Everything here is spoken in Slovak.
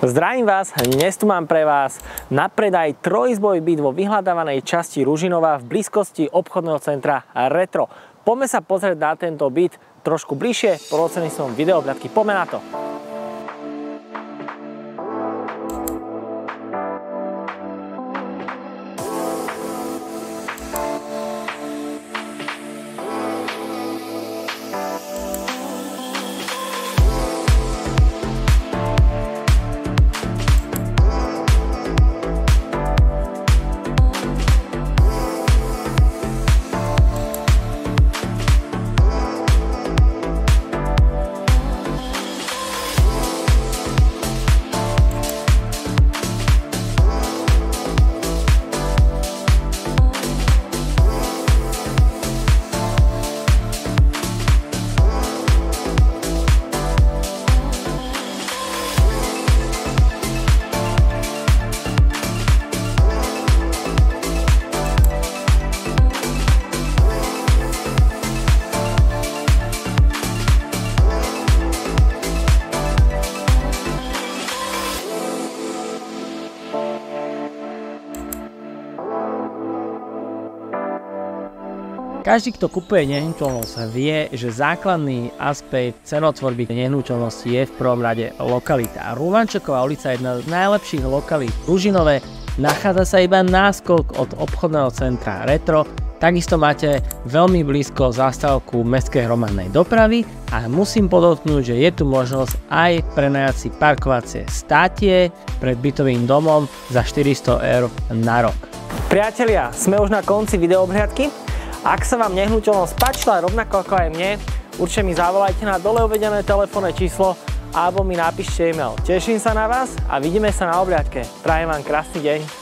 Zdravím vás, dnes tu mám pre vás na predaj trojizbový byt vo vyhľadávanej časti Ružinova v blízkosti obchodného centra Retro. Poďme sa pozrieť na tento byt trošku bližšie, prostredníctvom videoobhľadky. Poďme na to. Každý, kto kupuje nehnuteľnosť, vie, že základný aspekt cenotvorby nehnuteľnosti je v prvom rade lokalita. Ruvančeková ulica je jedna z najlepších lokalít v Ružinove, nachádza sa iba náskok od obchodného centra Retro, takisto máte veľmi blízko zastávku mestskej hromadnej dopravy a musím podotknúť, že je tu možnosť aj prenajať si parkovacie státie pred bytovým domom za 400 € na rok. Priatelia, sme už na konci videoobhliadky. Ak sa vám nehnuteľnosť páčila rovnako ako aj mne, určite mi zavolajte na dole uvedené telefónne číslo alebo mi napíšte e-mail. Teším sa na vás a vidíme sa na obhliadke. Prajem vám krásny deň.